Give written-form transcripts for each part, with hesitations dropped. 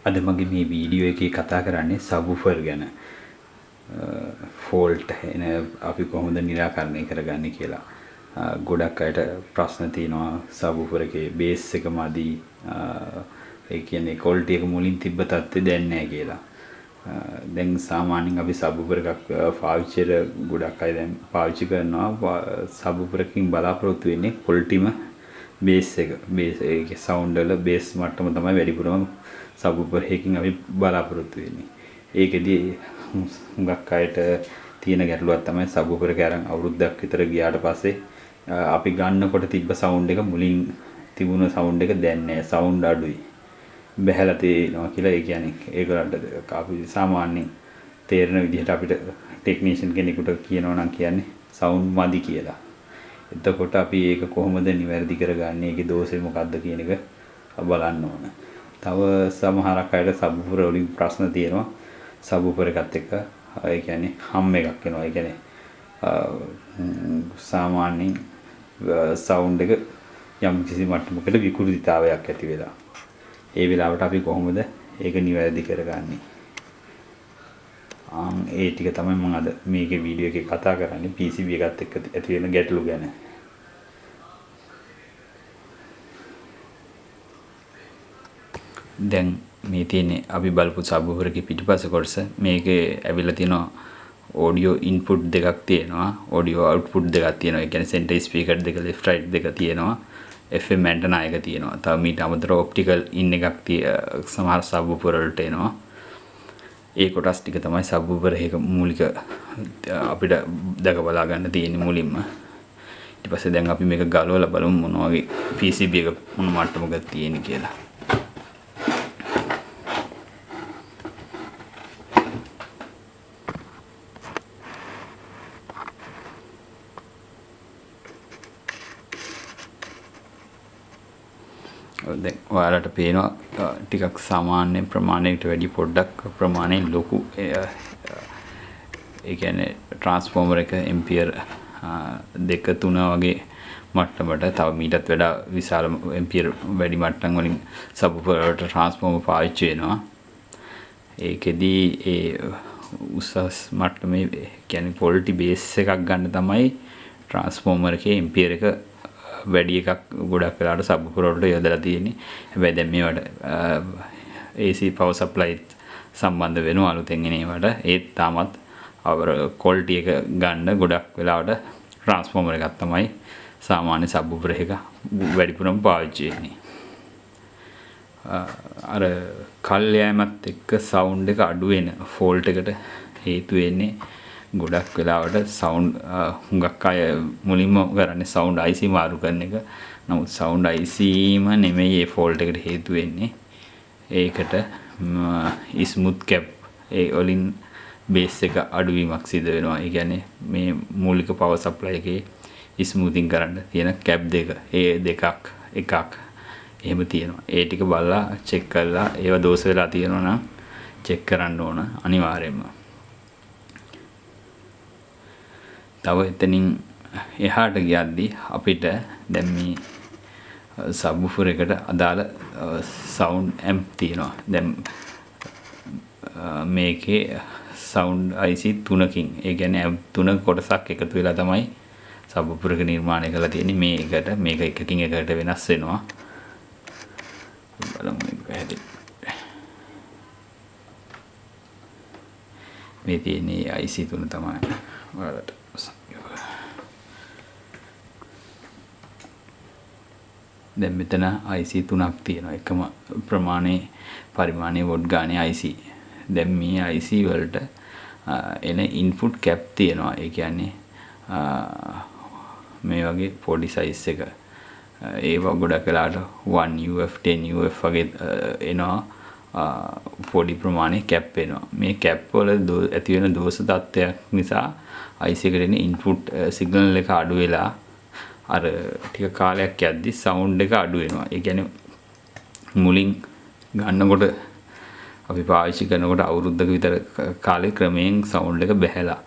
අද මගේ මේ වීඩියෝ එකේ කතා කරන්නේ සබ්වූෆර් ගැන. ෆෝල්ට් එන අපි කොහොමද නිරාකරණය කරගන්නේ කියලා. ගොඩක් අයට ප්‍රශ්න තියෙනවා සබ්වූෆර් එකේ බේස් එක මදි. ඒ කියන්නේ ක්වොලිටි එක මුලින් තිබ්බ තත්ත්වෙ දැන් නැහැ කියලා. දැන් සාමාන්‍යයෙන් අපි සබ්වූෆර් එකක් පාවිච්චියට ගොඩක් අය දැන් පාවිච්චි කරනවා. සබ්වූෆර් එකකින් බලාපොරොත්තු වෙන්නේ ක්වොලිටිම බේස් එක. බේස් එකේ සවුන්ඩ් වල බේස් මට්ටම තමයි වැඩිපුරම සබ්වූෆර් එකකින් අපි බලාපොරොත්තු වෙන්නේ. ඒකෙදී හුඟක් අයට තියෙන ගැටලුවක් තමයි සබ්වූෆර් එක අරන් අවුරුද්දක් විතර ගියාට පස්සේ අපි ගන්නකොට තිබ්බ සවුන්ඩ් එක මුලින් තිබුණ සවුන්ඩ් එක දැන් නැහැ. සවුන්ඩ් අඩුයි. බහැලා තියෙනවා කියලා. ඒ කියන්නේ ඒකට අපි සාමාන්‍යයෙන් තේරෙන විදිහට අපිට ටෙක්නීෂියන් කෙනෙකුට කියනවා නම් කියන්නේ සවුන්ඩ් මදි කියලා. එතකොට අපි ඒක කොහොමද නිවැරදි කරගන්නේ? ඒකේ දෝෂේ මොකක්ද කියන එක බලන්න ඕන. තව සමහරක් අයට සබ්වූෆර් වලින් ප්‍රශ්න තියෙනවා. සබ්වූෆර් එකත් එක්ක ඒ කියන්නේ හම් එකක් එනවා. ඒ කියන්නේ සාමාන්‍යයෙන් සවුන්ඩ් එක යම් කිසි මට්ටමකට විකෘතිතාවයක් ඇති වෙලා. ඒ වෙලාවට අපි කොහොමද ඒක නිවැරදි කරගන්නේ? ඒ ටික තමයි මම අද මේකේ වීඩියෝ එකේ කතා කරන්නේ PCB එකත් එක්ක ඇති වෙන ගැටලු ගැන. දැන් මේ තියෙන්නේ අපි බලපු සබ්වූෆර් එකේ පිටිපස්ස කොටස. මේකේ ඇවිල්ලා තියෙනවා ඔඩියෝ ඉන්පුට් දෙකක් තියෙනවා, ඔඩියෝ අවුට්පුට් දෙකක් තියෙනවා. ඒ කියන්නේ සෙන්ටර් ස්පීකර් දෙක, ලෙෆ්ට් රයිට් දෙක තියෙනවා. FM ඇන්ටනා එක තියෙනවා. තව මීට අමතරව ඔප්ටිකල් ඉන් එකක් සමහර සබ්වූෆර් වලට එනවා. ඒ කොටස් ටික තමයි සබ්වූෆර් එක මූලික අපිට දැක බලා ගන්න තියෙන්නේ මුලින්ම. ඊට පස්සේ දැන් අපි මේක ගලවලා බලමු මොන වගේ PCB එක මොන මට්ටමක තියෙන්නේ කියලා. දැන් ඔයාලට පේනවා ටිකක් සාමාන්‍ය ප්‍රමාණයකට වැඩි පොඩ්ඩක් ප්‍රමාණයෙන් ලොකු. ඒ කියන්නේ ට්‍රාන්ස්ෆෝමර් එක ඇම්පියර් 2-3 වගේ මට්ටමකට තව මීටත් වඩා විශාල ඇම්පියර් වැඩි මට්ටම් වලින් සබ්වූෆර් වලට ට්‍රාන්ස්ෆෝමර් පාවිච්චි වෙනවා. ඒකෙදී ඒ උසස් මට්ටමේ කියන්නේ ක්වොලිටි බේස් එකක් ගන්න තමයි ට්‍රාන්ස්ෆෝමර් එකේ ඇම්පියර් එක වැඩි එකක් ගොඩක් වෙලාවට සබ්වූෆර් වලට යොදලා තියෙන්නේ. හැබැයි දැන් මේවට AC power supply සම්බන්ධ වෙනවා අලුතෙන් එන ඒවාට. ඒත් තාමත් අවර ක්වොලිටි එක ගන්න ගොඩක් වෙලාවට ට්‍රාන්ස්ෆෝමර් එකක් තමයි සාමාන්‍ය සබ්වූෆර් එක වැඩිපුරම පාවිච්චි වෙන්නේ. අර කල්යෑමත් එක්ක සවුන්ඩ් එක අඩු වෙන ෆෝල්ට් එකට හේතු වෙන්නේ ගොඩක් වෙලාවට සවුන්ඩ් හුඟක් අය මුලින්ම කරන්නේ සවුන්ඩ් IC මාරු කරන එක. නමුත් සවුන්ඩ් ICම නෙමෙයි ඒ ෆෝල්ට් එකට හේතු වෙන්නේ. ඒකට ස්මූත් කැප් ඒ වලින් බේස් එක අඩුවීමක් සිදු වෙනවා. ඒ කියන්නේ මේ මූලික පවර් සප්ලයි එකේ ස්මූතින් කරන්න තියෙන කැප් දෙක, ඒ එකක් එහෙම තියෙනවා. ඒ ටික බලලා චෙක් කරලා ඒවා දෝෂ වෙලා තියෙනවා නම් චෙක් කරන්න ඕන අනිවාර්යයෙන්ම. තව එතනින් එහාට ගියද්දී අපිට දැන් මේ සබ්වූෆර් එකට අදාළ සවුන්ඩ් ඇම්ප් තියෙනවා. දැන් මේකේ සවුන්ඩ් IC 3කින්, ඒ කියන්නේ ඇම්ප් 3 කොටසක් එකතු වෙලා තමයි සබ්වූෆර් එක නිර්මාණය කරලා තියෙන්නේ. මේක එකකින් එකකට වෙනස් වෙනවා. බලමු මේක පැහැදිලි. මේ තියෙන්නේ IC 3 තමයි. ඔයාලට දැන් මෙතන IC 3ක් තියෙනවා. එකම පරිමාණයේ වොට් ගානේ IC. දැන් මේ IC වලට එන ඉන්පුට් කැප් තියෙනවා. ඒ කියන්නේ මේ වගේ පොඩි සයිස් එක. ඒවා ගොඩක් වෙලාට 1UF 10UF වගේ එනවා. පොඩි ප්‍රමාණයේ කැප් එනවා. මේ කැප් වල ඇති වෙන දෝෂ තත්ත්වයක් නිසා IC එකට එන ඉන්පුට් සිග්නල් එක අඩු වෙලා අර ටික කාලයක් යද්දි සවුන්ඩ් එක අඩු වෙනවා. ඒ කියන්නේ මුලින් ගන්නකොට අපි පාවිච්චි කරනකොට අවුරුද්දක විතර කාලේ ක්‍රමයෙන් සවුන්ඩ් එක බැහැලා.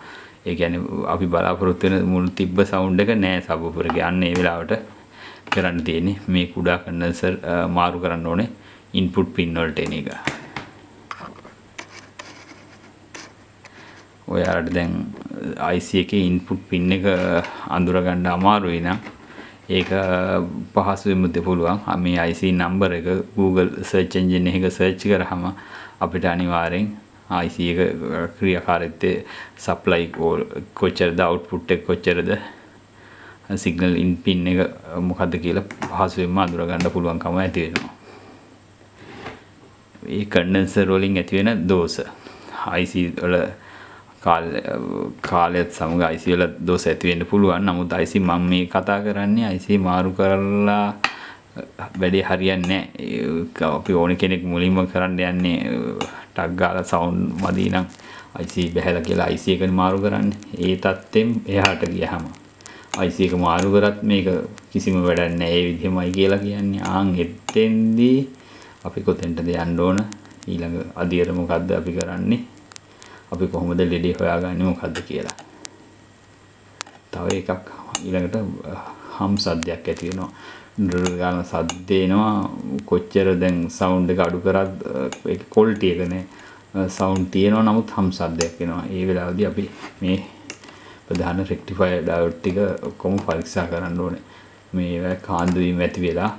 ඒ කියන්නේ අපි බලාපොරොත්තු වෙන මුල් තිබ්බ සවුන්ඩ් එක නෑ සබ්වූෆර් එකේ. අන්න ඒ වෙලාවට කරන්න තියෙන්නේ මේ කුඩා කන්ඩෙන්සර් මාරු කරන්න ඕනේ ඉන්පුට් පින් වලට එන එක. ඔයාලට දැන් IC එකේ ඉන්පුට් පින් එක අඳුර ගන්න අමාරුයි නම් ඒක පහසුවෙන්ම පුළුවන්. මේ IC නම්බර් එක Google search engine එකක search කරාම අපිට අනිවාර්යෙන් IC එක ක්‍රියාකාරීත්වය supply කොච්චරද output එක කොච්චරද signal in pin එක මොකද්ද කියලා පහසුවෙන්ම අඳුර ගන්න පුළුවන්කම ඇති වෙනවා. මේ condenser වලින් ඇති වෙන දෝෂ IC වල කාලයත් සමග IC වල දෝෂ ඇති වෙන්න පුළුවන්. නමුත් IC මම මේ කතා කරන්නේ IC මාරු කරලා වැඩේ හරියන්නේ නැහැ. අපි ඕන කෙනෙක් මුලින්ම කරන්න යන්නේ ටක් ගාලා සවුන්ඩ් මදි නම් IC බහැලා කියලා IC එක මාරු කරන්නේ. ඒ තත්ත්වෙන් එහාට ගියාම IC එක මාරු කරත් මේක කිසිම වැඩක් නැහැ. ඒ විදිහමයි කියලා කියන්නේ. එතෙන්දී අපි කොතෙන්ටද යන්න ඕන? ඊළඟ අදියර මොකද්ද අපි කරන්නේ? අපි කොහොමද ලෙඩේ හොයාගන්නේ මොකද්ද කියලා. තව එකක් ඊළඟට හම් සද්දයක් ඇති වෙනවා. ගාන සද්ද එනවා. කොච්චර දැන් සවුන්ඩ් එක අඩු කරත් ඒක ක්වොලිටි එක නේ. සවුන්ඩ් තියෙනවා නමුත් හම් සද්දයක් එනවා. ඒ වෙලාවදී අපි මේ ප්‍රධාන රෙක්ටිෆයර් ඩයෝඩ් ටික ඔක්කොම පරීක්ෂා කරන්න ඕනේ. මේ කාන්දු වීම ඇති වෙලා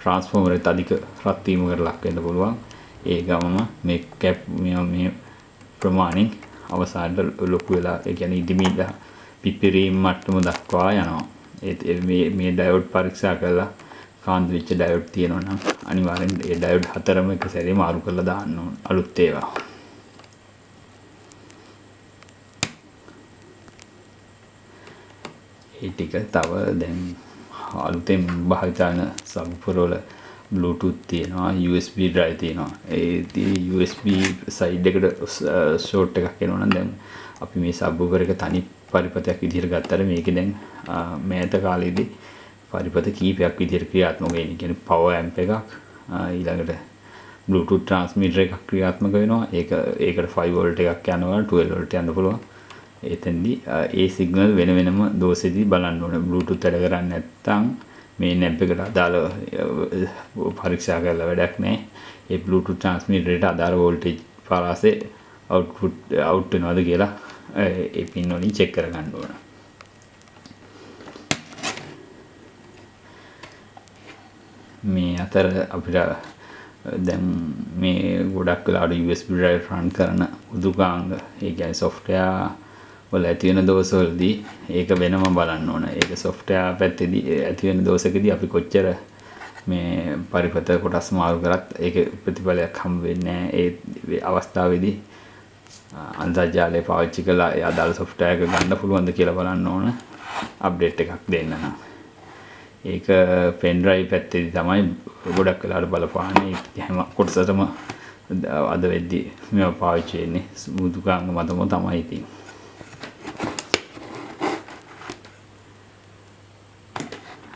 ට්‍රාන්ස්ෆෝමර් එක අධික රත් වීමකට ලක් වෙන්න පුළුවන්. ඒ ගමම මේ කැප් මේ ප්‍රමාණින් අවසානට ලොකු වෙලා ඒ කියන්නේ ඉදිමිලා පිපිරීම් මට්ටම දක්වා යනවා. මේ ඩයෝඩ් පරීක්ෂා කරලා කාන්දු වෙච්ච ඩයෝඩ් තියෙනවා නම් අනිවාර්යෙන් ඒ ඩයෝඩ් හතරම එක සැරේ මාරු කරලා දාන්න ඕන අලුත් ඒවා. ඒ ටික තව දැන් අලුතෙන් භාවිත කරන සබ්වූෆර් වල Bluetooth තියෙනවා, USB drive තියෙනවා. ඒ USB side එකට short එකක් එනවා නම් දැන් අපි මේ සබ්වූෆර් එක තනි පරිපතයක් විදිහට ගත්තාම මේකේ දැන් මෑත කාලේදී පරිපත කීපයක් විදිහට ක්‍රියාත්මක වෙන්නේ. කියන්නේ power amp එකක් ඊළඟට Bluetooth transmitter එකක් ක්‍රියාත්මක වෙනවා. ඒකට 5 volt එකක් යනවා 12 volt යන්න පුළුවන්. එතෙන්දී ඒ සිග්නල් වෙන වෙනම දෝෂෙදී බලන්න ඕනේ. Bluetooth වැඩ කරන්නේ නැත්නම් මේ නැප් එකට අදාළ පරීක්ෂා කරලා වැඩක් නැහැ. ඒ Bluetooth transmitter එකට අදාළ voltage පරාසෙ output out වෙනවද කියලා ඒ pin වලින් check කරගන්න ඕන. මේ අතර අපිට දැන් මේ ගොඩක් වෙලාවට USB drive run කරන උදුකාංග ඒ කියන්නේ software වල ඇති වෙන දෝෂවලදී ඒක වෙනම බලන්න ඕන. ඒක software පැත්තේදී ඇති වෙන දෝෂකදී අපි කොච්චර මේ පරිපත කොටස් මාරු කරත් ඒක ප්‍රතිඵලයක් හම්බ වෙන්නේ නැහැ. ඒ අවස්ථාවේදී අන්තර්ජාලය පාවිච්චි කරලා ඒ අදාළ software එක ගන්න පුළුවන්ද කියලා බලන්න ඕන. අප්ඩේට් එකක් දෙන්න නම්. ඒක pen drive පැත්තේදී තමයි ගොඩක් වෙලාවට බලපාන්නේ. හැම කොටසටම අද වෙද්දී මේවා පාවිච්චි වෙන්නේ මුදුකාංග මතම තමයි ඉතින්.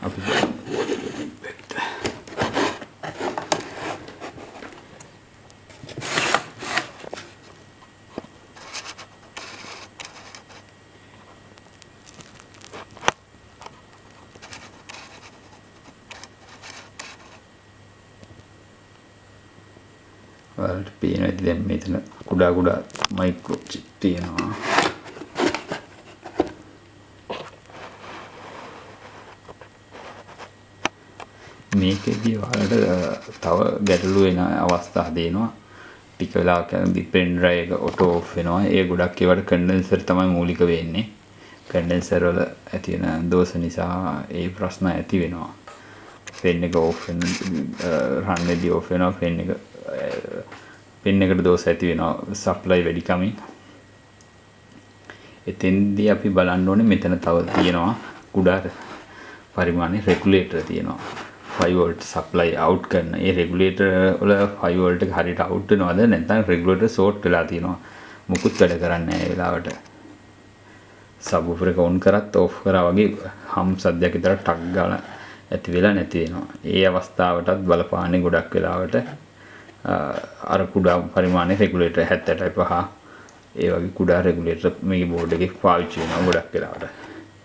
අපි වලට පේනවා දැන් මෙතන කුඩා මයික්‍රෝ චිප් තියෙනවා. මේකේදී වලට තව ගැටලු වෙන අවස්ථා දෙනවා. ටික වෙලාවක් යනදී pen drive එක auto off වෙනවා. ඒ ගොඩක් ඒවට condenser තමයි මූලික වෙන්නේ. condenser වල ඇති වෙන දෝෂ නිසා ඒ ප්‍රශ්න ඇති වෙනවා. pen එක off වෙන run වෙදී off වෙනවා. pen එකට දෝෂ ඇති වෙනවා. supply වැඩි කමින්. එතෙන්දී අපි බලන්න ඕනේ මෙතන තව තියෙනවා කුඩා පරිමාණයේ regulator තියෙනවා. 5 volt supply out කරන ඒ regulator වල 5 volt එක හරියට out වෙනවද නැත්නම් regulator short වෙලා තියෙනවා. මුකුත් වැඩ කරන්නේ නැහැ ඒ වෙලාවට. subwoofer එක on කරත් off කරා වගේ හම් සද්දයක් විතර ටක් ගාලා ඇති වෙලා නැති වෙනවා. ඒ අවස්ථාවටත් බලපාන්නේ ගොඩක් වෙලාවට අර කුඩා පරිමාණයේ regulator 70.5 ඒ වගේ කුඩා regulator මේ board එකේ පාවිච්චි වෙනවා ගොඩක් වෙලාවට.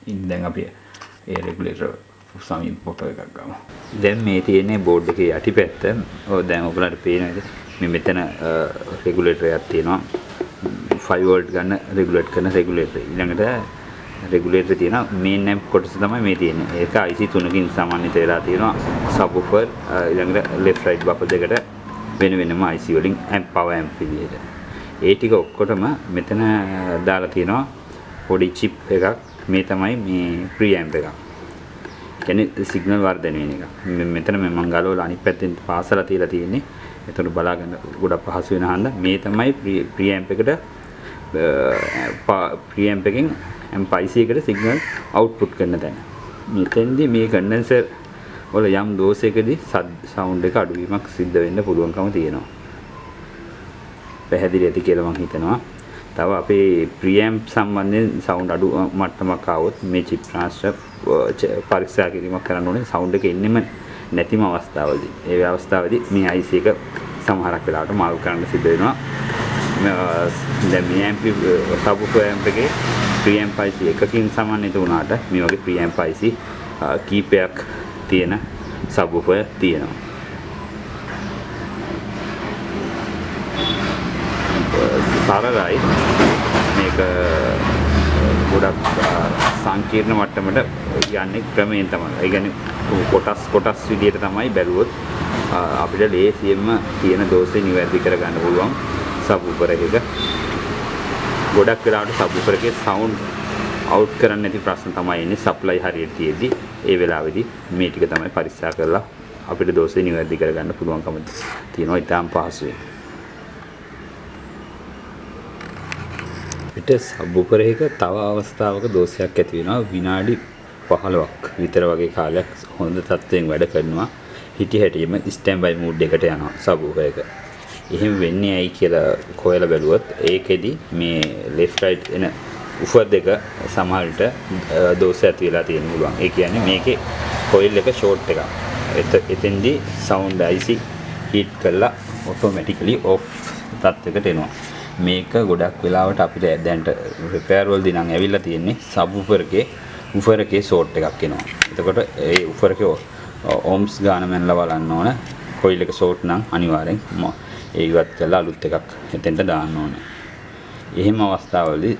ඉතින් දැන් අපි ඒ regulator සමීප ෆොටෝ එකක් ගමු. දැන් මේ තියෙන්නේ බෝඩ් එකේ යටිපැත්ත. ඔය දැන් ඔයගලන්ට පේනවාද? මේ මෙතන රෙගුලේටර් එකක් තියෙනවා. 5 වෝල්ට් ගන්න රෙගුලේට් කරන රෙගුලේටර්. ඊළඟට රෙගුලේටර් තියෙනවා මේන් ඇම්ප් කොටස තමයි මේ තියෙන්නේ. ඒක IC 3කින් සමන්විත වෙලා තියෙනවා. සබ්වූෆර් ඊළඟට left right බෆර් දෙකට වෙන වෙනම IC වලින් ඇම්ප් පවර් ඇම්ප් විදියට. ඒ ටික ඔක්කොටම මෙතන දාලා තියෙනවා පොඩි chip එකක්. මේ තමයි මේ ප්‍රී ඇම්ප් එකක්. කියන්නේ සිග්නල් වර්ධනය වෙන එක. මෙතන මම ගලවලා අනිත් පැත්තෙන් පාසලා තියලා තියෙන්නේ. එතකොට බලා ගන්න ගොඩක් පහසු වෙන හන්ද මේ තමයි ප්‍රී ඇම්ප් එකට ප්‍රී ඇම්ප් එකෙන් ඇම්ප් IC එකට සිග්නල් අවුට්පුට් කරන තැන. මෙතෙන්දී මේ කන්ඩෙන්සර් වල යම් දෝෂයකදී සවුන්ඩ් එක අඩුවීමක් සිද්ධ වෙන්න පුළුවන්කම තියෙනවා. පැහැදිලි ඇති කියලා මම හිතනවා. තව අපේ ප්‍රීඇම්ප් සම්බන්ධයෙන් සවුන්ඩ් අඩු මට්ටමක් ආවොත් මේ චිප් ට්‍රාන්ස්ෆර් පරීක්ෂා කිරීමක් කරන්න ඕනේ සවුන්ඩ් එක එන්නෙම නැතිම අවස්ථාවලදී. ඒ අවස්ථාවේදී මේ IC එක සමහරක් වෙලාවට මාරු කරන්න සිද්ධ වෙනවා. දැන් මේ ඇම්ප් සබ්වූෆර් ඇම්ප් එකේ ප්‍රීඇම්ප් IC එකකින් සමන්විත වුණාට මේ වගේ ප්‍රීඇම්ප් IC කීපයක් තියෙන සබ්වූෆර් තියෙනවා. සරලයි මේක ගොඩක් සංකීර්ණ මට්ටමට යන්නේ ක්‍රමයෙන් තමයි. ඒ කියන්නේ කොටස් විදියට තමයි බැලුවොත් අපිට ලේසියෙන්ම තියෙන දෝෂේ නිවැරදි කරගන්න පුළුවන් සබ්වූෆර් එකක. ගොඩක් වෙලාවට සබ්වූෆර් එකේ සවුන්ඩ් අවුට් කරන්න නැති ප්‍රශ්න තමයි එන්නේ සප්ලයි හරියට තියෙද්දි. ඒ වෙලාවේදී මේ ටික තමයි පරීක්ෂා කරලා අපිට දෝෂේ නිවැරදි කරගන්න පුළුවන්කම තියෙනවා. ඊටාම් පහසුවෙන්. පිට සබ්වූෆර් එක තව අවස්ථාවක දෝෂයක් ඇති වෙනවා. විනාඩි 15ක් විතර වගේ කාලයක් හොඳ තත්ත්වයෙන් වැඩ කරනවා. හිටි හැටියෙම ස්ටෑන්ඩ් බයි මූඩ් එකට යනවා සබ්වූෆර් එක. එහෙම වෙන්නේ ඇයි කියලා හොයලා බැලුවොත් ඒකෙදි මේ left right එන උෆර් දෙක සමහරට දෝෂ ඇති වෙලා තියෙන පුළුවන්. ඒ කියන්නේ මේකේ කොයිල් එක ෂෝට් එකක්. එතෙන්දී සවුන්ඩ් IC හීට් කරලා ඔටෝමැටිකලි ඔෆ් තත්ත්වයකට එනවා. මේක ගොඩක් වෙලාවට අපිට දැන්ට රිපෙයාර් වලදී නම් ඇවිල්ලා තියෙන්නේ සබ්වූෆර් එකේ ෂෝට් එකක් එනවා. එතකොට ඒ උෆර් එකේ ඕම්ස් ගාන මැනලා බලන්න ඕන. කොයිල් එක ෂෝට් නම් අනිවාර්යෙන් ඒ ඉවත් කරලා අලුත් එකක් එතෙන්ට දාන්න ඕනේ. එහෙම අවස්ථාවලදී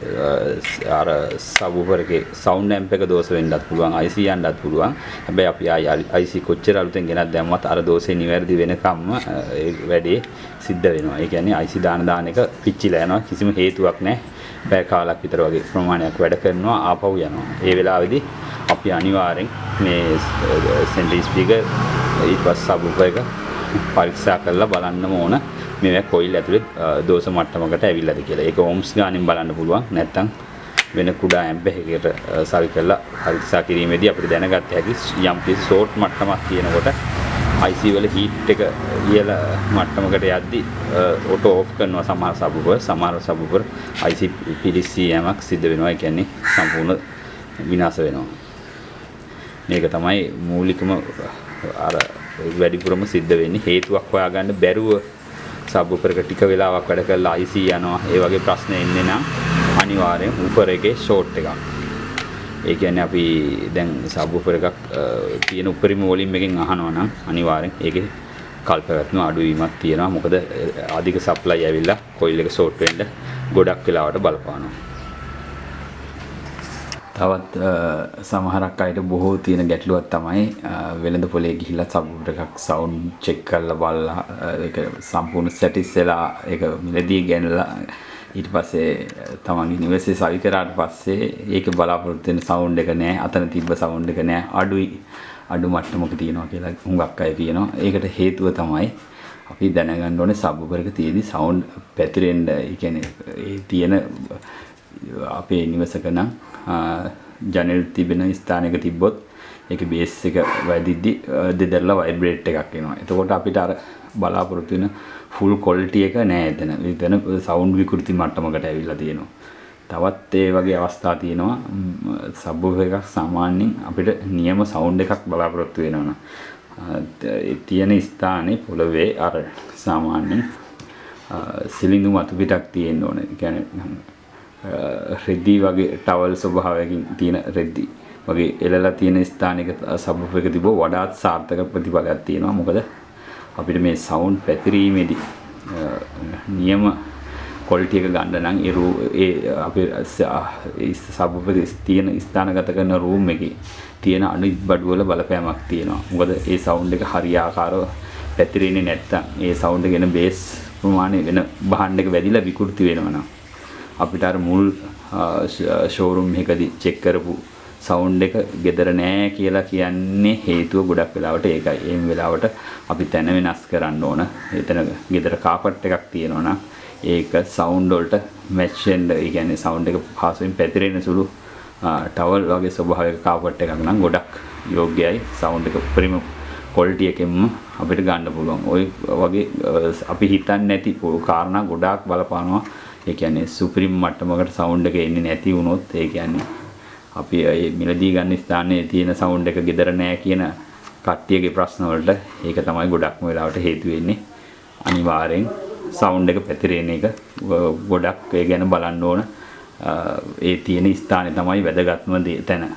අර සබ්වූෆර් එකේ සවුන්ඩ් ඇම්ප් එක දෝෂ වෙන්නත් පුළුවන්, IC යන්නත් පුළුවන්. හැබැයි අපි IC කොච්චර අලුතෙන් ගෙනත් දැම්මත් අර දෝෂේ නිවැරදි වෙනකම්ම ඒ වැඩේ සිද්ධ වෙනවා. ඒ කියන්නේ IC දාන එක පිච්චිලා යනවා. කිසිම හේතුවක් නැහැ. පැය කාලක් විතර වගේ ප්‍රමාණයක් වැඩ කරනවා ආපහු යනවා. ඒ වෙලාවේදී අපි අනිවාර්යෙන් මේ සෙන්ටර් ස්පීකර් ඊට පස්සේ සබ්වූෆර් එක පරීක්ෂා කරලා බලන්නම ඕන. මේ කොයිල් ඇතුලේ දෝෂ මට්ටමකට ඇවිල්ලාද කියලා. ඒක ඕම්ස් ගානෙන් බලන්න පුළුවන්. නැත්නම් වෙන කුඩා ඇම්ප් එකකට සවි කරලා පරීක්ෂා කිරීමේදී අපිට දැනගත්ත හැකි යම් කිසි ෂෝට් මට්ටමක් තියෙනකොට IC වල හීට් එක ඉහළ මට්ටමකට යද්දි ඔටෝ ඔෆ් කරනවා සමහර සබ්වූෆර් IC පිරිසි යමක් සිද්ධ වෙනවා. ඒ කියන්නේ සම්පූර්ණ විනාශ වෙනවා. මේක තමයි මූලිකම අර වැඩිපුරම සිද්ධ වෙන්නේ. හේතුවක් හොයාගන්න බැරුව සබ්වූෆර් එක ටික වෙලාවක් වැඩ කරලා IC යනවා. ඒ වගේ ප්‍රශ්න එන්නේ නම් අනිවාර්යෙන් උෆර් එකේ ෂෝට් එකක්. ඒ කියන්නේ අපි දැන් සබ්වූෆර් එකක් තියෙන උපරිම වොලියම් එකෙන් අහනවා නම් අනිවාර්යෙන් ඒකේ කල්පවත්ම අඩුවීමක් තියෙනවා. මොකද අධික සප්ලයි ඇවිල්ලා කොයිල් එක ෂෝට් වෙන්න ගොඩක් වෙලාවට බලපානවා. තවත් සමහරක් අයට බොහෝ තියෙන ගැටලුවක් තමයි වෙළඳ පොලේ ගිහිල්ලා සබ්වූෆර් එකක් සවුන්ඩ් චෙක් කරලා බලලා ඒක සම්පූර්ණ සැටිස් වෙලා ඒක මිලදී ගෙනලා ඊට පස්සේ තමන්ගේ නිවසේ සවි කරාට පස්සේ ඒක බලාපොරොත්තු වෙන සවුන්ඩ් එක නෑ, අතන තිබ්බ සවුන්ඩ් එක නෑ, අඩු මට්ටමක තියෙනවා කියලා හුඟක් අය කියනවා. ඒකට හේතුව තමයි අපි දැනගන්න ඕනේ සබ්වූෆර් එක තියේදී සවුන්ඩ් පැතිරෙන්න, ඒ කියන්නේ ඒ තියෙන අපේ නිවසක නම් ජනෙල් තිබෙන ස්ථානයක තිබ්බොත් ඒක බේස් එක වැදිද්දි දෙදරලා වයිබ්‍රේට් එකක් එනවා. එතකොට අපිට අර බලාපොරොත්තු වෙන ෆුල් ක්වොලිටි එක නෑ එතන. එතන සවුන්ඩ් විකෘති මට්ටමකට ඇවිල්ලා තියෙනවා. තවත් ඒ වගේ අවස්ථා තියෙනවා. සබ්වූෆර් එකක් සාමාන්‍යයෙන් අපිට නියම සවුන්ඩ් එකක් බලාපොරොත්තු වෙනවා. තියෙන ස්ථානේ පොළවේ අර සාමාන්‍යයෙන් සිලිඳු මතු පිටක් තියෙන්න ඕනේ. ඒ කියන්නේ රෙදි වගේ ටවල් ස්වභාවයකින් තියෙන රෙදි වගේ එළලා තියෙන ස්ථානයක සබ්වූෆර් එක තිබුව වඩාත් සාර්ථක ප්‍රතිඵලයක් තියෙනවා. මොකද අපිට මේ සවුන්ඩ් පැතිරීමේදී නියම ක්වොලිටි එක ගන්න නම් ඒ අපේ සබ්වූෆර් තියෙන ස්ථානගත කරන රූම් එකේ තියෙන අනිත් බඩු වල බලපෑමක් තියෙනවා. මොකද ඒ සවුන්ඩ් එක හරියාකාරව පැතිරෙන්නේ නැත්තම් ඒ සවුන්ඩ් එක එන බේස් ප්‍රමාණය වෙන භාණ්ඩ එක වැඩිලා විකෘති වෙනවා නම් අපිට අර මුල් ෂෝරූම් එකදී චෙක් කරපු සවුන්ඩ් එක gedara නෑ කියලා කියන්නේ හේතුව ගොඩක් වෙලාවට ඒකයි. ඒ වෙලාවට අපි තැන වෙනස් කරන්න ඕන. එතන gedara කාපට් එකක් තියෙනවා නම් ඒක සවුන්ඩ් වලට මැච් වෙන්න, ඒ කියන්නේ සවුන්ඩ් එක පහසුවෙන් පැතිරෙන සුළු ටවල් වගේ ස්වභාවික කාපට් එකක් නම් ගොඩක් යෝග්‍යයි. සවුන්ඩ් එක උපරිම ක්වොලිටි එකෙන්ම අපිට ගන්න පුළුවන්. ওই වගේ අපි හිතන්නේ නැති කාරණා ගොඩාක් බලපානවා. ඒ කියන්නේ සුපිරිම මට්ටමකට සවුන්ඩ් එක එන්නේ නැති වුණොත් ඒ කියන්නේ අපි මේ මිලදී ගන්න ස්ථානයේ තියෙන සවුන්ඩ් එක gedara නෑ කියන කට්ටියගේ ප්‍රශ්න වලට ඒක තමයි ගොඩක්ම වෙලාවට හේතු වෙන්නේ. අනිවාර්යෙන් සවුන්ඩ් එක පැතිරෙන එක ගොඩක් ඒ ගැන බලන්න ඕන. ඒ තියෙන ස්ථානේ තමයි වැදගත්ම තැන.